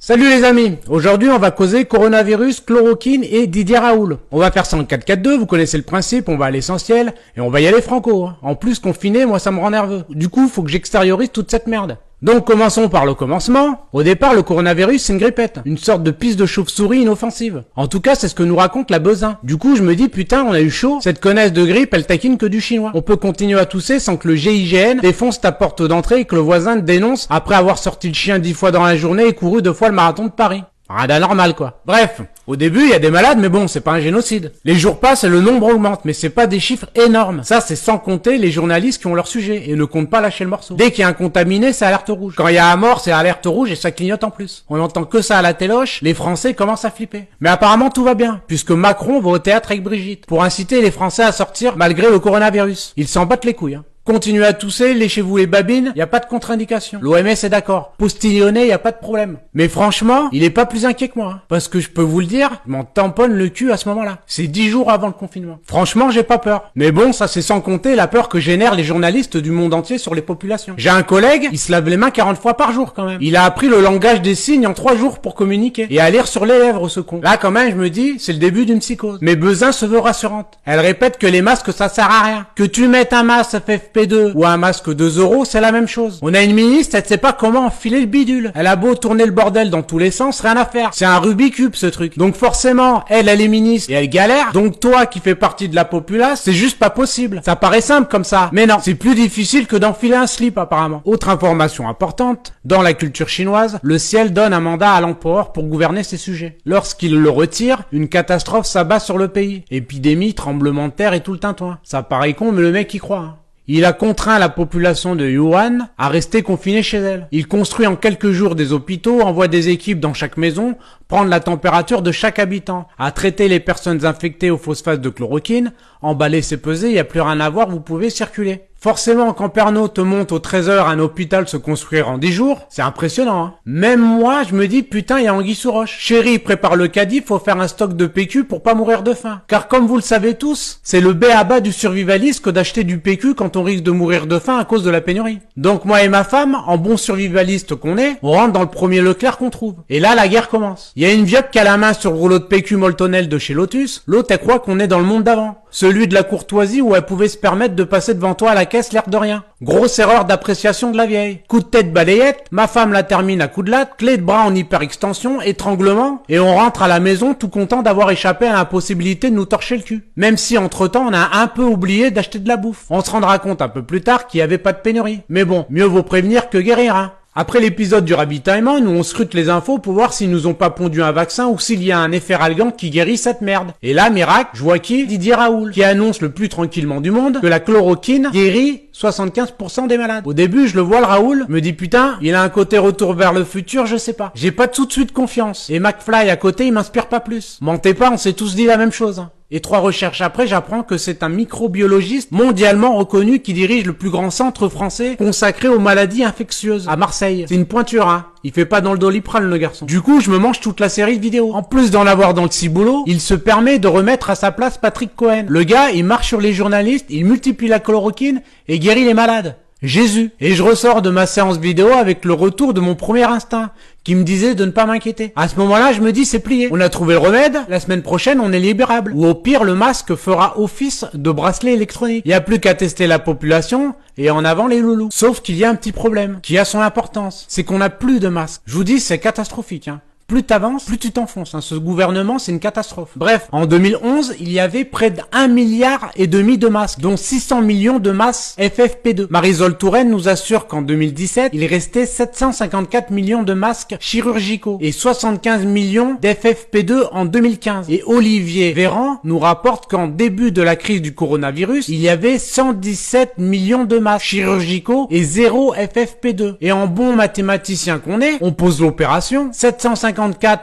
Salut les amis, aujourd'hui on va causer coronavirus, chloroquine et Didier Raoult. On va faire ça en 4-4-2, vous connaissez le principe, on va à l'essentiel, et on va y aller franco. En plus confiné, moi ça me rend nerveux. Du coup, faut que j'extériorise toute cette merde. Donc commençons par le commencement. Au départ, le coronavirus c'est une grippette, une sorte de pisse de chauve-souris inoffensive. En tout cas, c'est ce que nous raconte la Besin. Du coup, je me dis putain, on a eu chaud, cette connasse de grippe, elle taquine que du chinois. On peut continuer à tousser sans que le GIGN défonce ta porte d'entrée et que le voisin te dénonce après avoir sorti le chien 10 fois dans la journée et couru 2 fois le marathon de Paris. Rien d'anormal quoi. Bref, au début il y a des malades mais bon c'est pas un génocide. Les jours passent et le nombre augmente mais c'est pas des chiffres énormes. Ça c'est sans compter les journalistes qui ont leur sujet et ne comptent pas lâcher le morceau. Dès qu'il y a un contaminé c'est alerte rouge. Quand il y a un mort c'est alerte rouge et ça clignote en plus. On entend que ça à la téloche, les Français commencent à flipper. Mais apparemment tout va bien puisque Macron va au théâtre avec Brigitte pour inciter les Français à sortir malgré le coronavirus. Ils s'en battent les couilles Continuez à tousser, léchez-vous les babines, y a pas de contre-indication. L'OMS est d'accord. Postillonner, y a pas de problème. Mais franchement, il est pas plus inquiet que moi. Parce que je peux vous le dire, je m'en tamponne le cul à ce moment-là. C'est 10 jours avant le confinement. Franchement, j'ai pas peur. Mais bon, ça c'est sans compter la peur que génèrent les journalistes du monde entier sur les populations. J'ai un collègue, il se lave les mains 40 fois par jour quand même. Il a appris le langage des signes en 3 jours pour communiquer. Et à lire sur les lèvres ce con. Là quand même, je me dis, c'est le début d'une psychose. Mais Besin se veut rassurante. Elle répète que les masques ça sert à rien. Que tu mettes un masque FFP2 ou un masque 2 €, c'est la même chose. On a une ministre, elle sait pas comment enfiler le bidule. Elle a beau tourner le bordel dans tous les sens, rien à faire. C'est un Rubik's Cube ce truc. Donc forcément, elle est ministre et elle galère. Donc toi qui fais partie de la populace, c'est juste pas possible. Ça paraît simple comme ça. Mais non, c'est plus difficile que d'enfiler un slip apparemment. Autre information importante, dans la culture chinoise, le ciel donne un mandat à l'empereur pour gouverner ses sujets. Lorsqu'il le retire, une catastrophe s'abat sur le pays. Épidémie, tremblement de terre et tout le tintouin. Ça paraît con mais le mec y croit Il a contraint la population de Wuhan à rester confinée chez elle. Il construit en quelques jours des hôpitaux, envoie des équipes dans chaque maison, prendre la température de chaque habitant, à traiter les personnes infectées au phosphate de chloroquine, emballer c'est peser, y a plus rien à voir, vous pouvez circuler. Forcément, quand Pernod te monte au trésor un hôpital se construire en 10 jours, c'est impressionnant Même moi, je me dis, putain, il y a anguille sous roche. Chérie, prépare le caddie, faut faire un stock de PQ pour pas mourir de faim. Car comme vous le savez tous, c'est le b.a.-ba du survivaliste que d'acheter du PQ quand on risque de mourir de faim à cause de la pénurie. Donc moi et ma femme, en bon survivaliste qu'on est, on rentre dans le premier Leclerc qu'on trouve. Et là, la guerre commence. Il y a une vieille qui a la main sur le rouleau de PQ Moltonel de chez Lotus, l'autre elle croit qu'on est dans le monde d'avant. Celui de la courtoisie où elle pouvait se permettre de passer devant toi à la caisse l'air de rien. Grosse erreur d'appréciation de la vieille. Coup de tête balayette, ma femme la termine à coup de latte, clé de bras en hyper-extension, étranglement, et on rentre à la maison tout content d'avoir échappé à l'impossibilité de nous torcher le cul. Même si entre-temps on a un peu oublié d'acheter de la bouffe. On se rendra compte un peu plus tard qu'il n'y avait pas de pénurie. Mais bon, mieux vaut prévenir que guérir Après l'épisode du ravitaillement, nous on scrute les infos pour voir s'ils nous ont pas pondu un vaccin ou s'il y a un effet ralgant qui guérit cette merde. Et là, miracle, je vois qui? Didier Raoult, qui annonce le plus tranquillement du monde que la chloroquine guérit 75% des malades. Au début, je le vois le Raoult, me dis putain, il a un côté retour vers le futur, je sais pas. J'ai pas tout de suite confiance. Et McFly à côté, il m'inspire pas plus. Mentez pas, on s'est tous dit la même chose Et 3 recherches après, j'apprends que c'est un microbiologiste mondialement reconnu qui dirige le plus grand centre français consacré aux maladies infectieuses à Marseille. C'est une pointure Il fait pas dans le Doliprane le garçon. Du coup, je me mange toute la série de vidéos. En plus d'en avoir dans le ciboulot, il se permet de remettre à sa place Patrick Cohen. Le gars, il marche sur les journalistes, il multiplie la chloroquine et guérit les malades. Jésus. Et je ressors de ma séance vidéo avec le retour de mon premier instinct, qui me disait de ne pas m'inquiéter. À ce moment-là, je me dis c'est plié. On a trouvé le remède, la semaine prochaine on est libérable. Ou au pire, le masque fera office de bracelet électronique. Il n'y a plus qu'à tester la population et en avant les loulous. Sauf qu'il y a un petit problème, qui a son importance. C'est qu'on n'a plus de masques. Je vous dis, c'est catastrophique Plus t'avances, plus tu t'enfonces. Ce gouvernement, c'est une catastrophe. Bref, en 2011, il y avait près d'1,5 milliard de masques, dont 600 millions de masques FFP2. Marisol Touraine nous assure qu'en 2017, il restait 754 millions de masques chirurgicaux et 75 millions d'FFP2 en 2015. Et Olivier Véran nous rapporte qu'en début de la crise du coronavirus, il y avait 117 millions de masques chirurgicaux et 0 FFP2. Et en bon mathématicien qu'on est, on pose l'opération, 754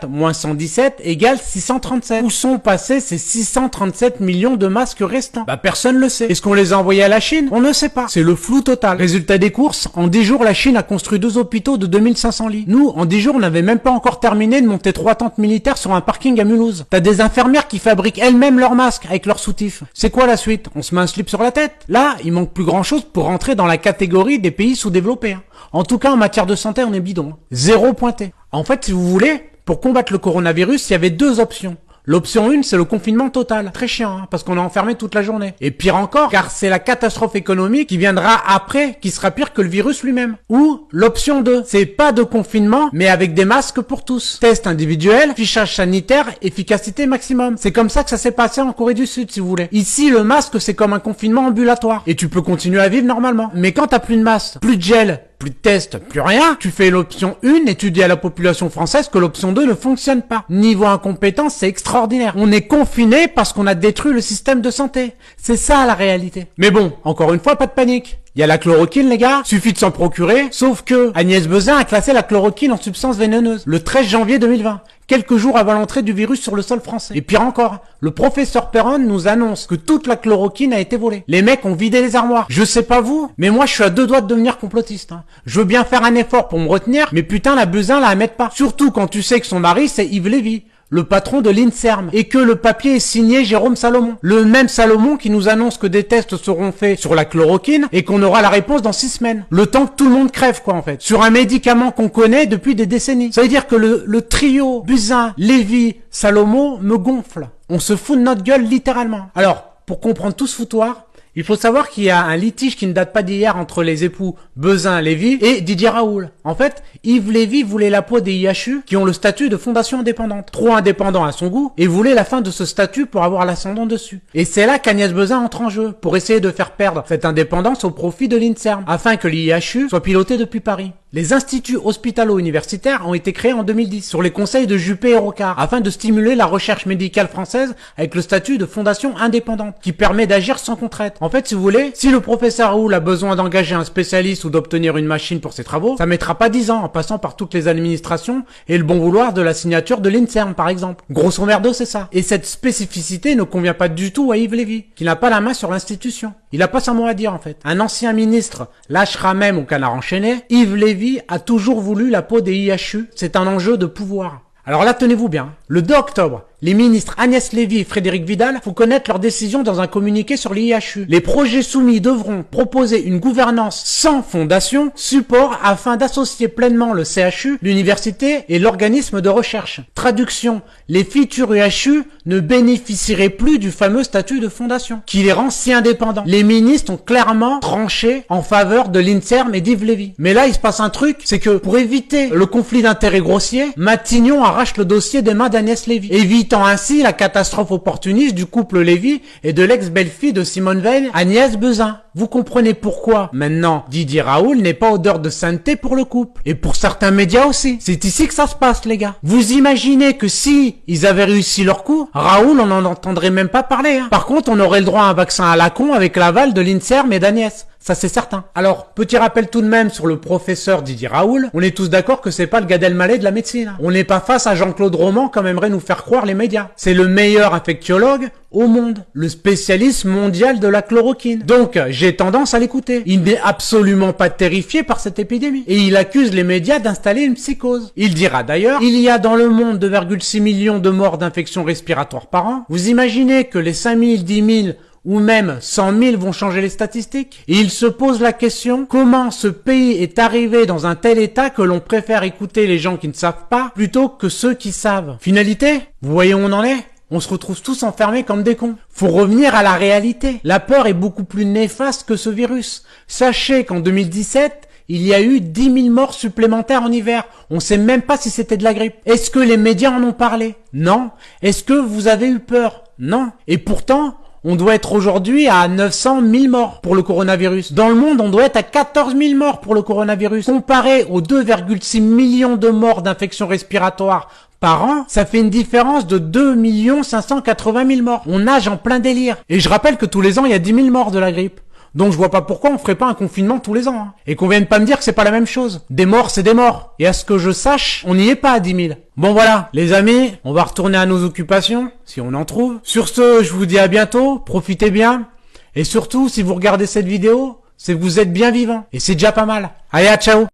moins 117 égale 637. Où sont passés ces 637 millions de masques restants? Personne le sait. Est-ce qu'on les a envoyés à la Chine? On ne sait pas. C'est le flou total. Résultat des courses, en 10 jours, la Chine a construit 2 hôpitaux de 2500 lits. Nous, en 10 jours, on n'avait même pas encore terminé de monter 3 tentes militaires sur un parking à Mulhouse. T'as des infirmières qui fabriquent elles-mêmes leurs masques avec leurs soutifs. C'est quoi la suite? On se met un slip sur la tête? Là, il manque plus grand chose pour rentrer dans la catégorie des pays sous-développés. En tout cas, en matière de santé, on est bidon. 0 pointé. En fait, si vous voulez, pour combattre le coronavirus, il y avait deux options. L'option 1, c'est le confinement total. Très chiant, parce qu'on est enfermé toute la journée. Et pire encore, car c'est la catastrophe économique qui viendra après, qui sera pire que le virus lui-même. Ou l'option 2, c'est pas de confinement, mais avec des masques pour tous. Test individuel, fichage sanitaire, efficacité maximum. C'est comme ça que ça s'est passé en Corée du Sud, si vous voulez. Ici, le masque, c'est comme un confinement ambulatoire. Et tu peux continuer à vivre normalement. Mais quand t'as plus de masque, plus de gel, plus de tests, plus rien, tu fais l'option 1 et tu dis à la population française que l'option 2 ne fonctionne pas. Niveau incompétence, c'est extraordinaire. On est confiné parce qu'on a détruit le système de santé. C'est ça la réalité. Mais bon, encore une fois, pas de panique. Il y a la chloroquine, les gars, suffit de s'en procurer, sauf que Agnès Buzyn a classé la chloroquine en substance vénéneuse le 13 janvier 2020. Quelques jours avant l'entrée du virus sur le sol français. Et pire encore, le professeur Perron nous annonce que toute la chloroquine a été volée. Les mecs ont vidé les armoires. Je sais pas vous, mais moi je suis à deux doigts de devenir complotiste. Je veux bien faire un effort pour me retenir, mais putain la Buzyn la mettre pas. Surtout quand tu sais que son mari c'est Yves Lévy, le patron de l'INSERM, et que le papier est signé Jérôme Salomon. Le même Salomon qui nous annonce que des tests seront faits sur la chloroquine et qu'on aura la réponse dans 6 semaines. Le temps que tout le monde crève, quoi, en fait. Sur un médicament qu'on connaît depuis des décennies. Ça veut dire que le trio Buzyn, Lévy, Salomon me gonfle. On se fout de notre gueule, littéralement. Alors, pour comprendre tout ce foutoir, il faut savoir qu'il y a un litige qui ne date pas d'hier entre les époux Buzyn-Lévy et Didier Raoult. En fait, Yves Lévy voulait la peau des IHU qui ont le statut de fondation indépendante. Trop indépendant à son goût, et voulait la fin de ce statut pour avoir l'ascendant dessus. Et c'est là qu'Agnès Buzyn entre en jeu, pour essayer de faire perdre cette indépendance au profit de l'INSERM, afin que l'IHU soit piloté depuis Paris. Les instituts hospitalo-universitaires ont été créés en 2010 sur les conseils de Juppé et Rocard afin de stimuler la recherche médicale française avec le statut de fondation indépendante qui permet d'agir sans contrainte. En fait, si vous voulez, si le professeur Raoult a besoin d'engager un spécialiste ou d'obtenir une machine pour ses travaux, ça mettra pas 10 ans en passant par toutes les administrations et le bon vouloir de la signature de l'INSERM par exemple. Grosso merdo, c'est ça. Et cette spécificité ne convient pas du tout à Yves Lévy, qui n'a pas la main sur l'institution. Il a pas son mot à dire en fait. Un ancien ministre lâchera même au canard enchaîné. Yves Lévy a toujours voulu la peau des IHU. C'est un enjeu de pouvoir. Alors là, tenez-vous bien. Le 2 octobre, les ministres Agnès Lévy et Frédérique Vidal font connaître leur décision dans un communiqué sur l'IHU. Les projets soumis devront proposer une gouvernance sans fondation, support afin d'associer pleinement le CHU, l'université et l'organisme de recherche. Traduction, les futurs IHU ne bénéficieraient plus du fameux statut de fondation, qui les rend si indépendants. Les ministres ont clairement tranché en faveur de l'INSERM et d'Yves Lévy. Mais là, il se passe un truc, c'est que pour éviter le conflit d'intérêts grossier, Matignon arrache le dossier des mains d'Agnès Lévy, évitant ainsi la catastrophe opportuniste du couple Lévy et de l'ex-belle-fille de Simone Veil, Agnès Buzyn. Vous comprenez pourquoi maintenant Didier Raoult n'est pas odeur de sainteté pour le couple. Et pour certains médias aussi. C'est ici que ça se passe, les gars. Vous imaginez que si ils avaient réussi leur coup, Raoult, on n'en entendrait même pas parler. Par contre, on aurait le droit à un vaccin à la con avec l'aval de l'INSERM et d'Agnès. Ça c'est certain. Alors, petit rappel tout de même sur le professeur Didier Raoult. On est tous d'accord que c'est pas le Gad Elmaleh de la médecine. On n'est pas face à Jean-Claude Roman comme aimeraient nous faire croire les médias. C'est le meilleur infectiologue au monde. Le spécialiste mondial de la chloroquine. Donc, j'ai tendance à l'écouter. Il n'est absolument pas terrifié par cette épidémie. Et il accuse les médias d'installer une psychose. Il dira d'ailleurs, il y a dans le monde 2,6 millions de morts d'infections respiratoires par an. Vous imaginez que les 5 000, 10 000 ou même 100 000 vont changer les statistiques. Et il se pose la question, comment ce pays est arrivé dans un tel état que l'on préfère écouter les gens qui ne savent pas plutôt que ceux qui savent. Finalité, vous voyez où on en est ? On se retrouve tous enfermés comme des cons. Faut revenir à la réalité. La peur est beaucoup plus néfaste que ce virus. Sachez qu'en 2017, il y a eu 10 000 morts supplémentaires en hiver. On sait même pas si c'était de la grippe. Est-ce que les médias en ont parlé ? Non. Est-ce que vous avez eu peur ? Non. Et pourtant, on doit être aujourd'hui à 900 000 morts pour le coronavirus. Dans le monde, on doit être à 14 000 morts pour le coronavirus. Comparé aux 2,6 millions de morts d'infections respiratoires par an, ça fait une différence de 2 580 000 morts. On nage en plein délire. Et je rappelle que tous les ans, il y a 10 000 morts de la grippe. Donc je vois pas pourquoi on ferait pas un confinement tous les ans. Et qu'on vienne pas me dire que c'est pas la même chose. Des morts, c'est des morts. Et à ce que je sache, on n'y est pas à 10 000. Bon voilà, les amis, on va retourner à nos occupations, si on en trouve. Sur ce, je vous dis à bientôt, profitez bien. Et surtout, si vous regardez cette vidéo, c'est que vous êtes bien vivant. Et c'est déjà pas mal. Allez, à ciao.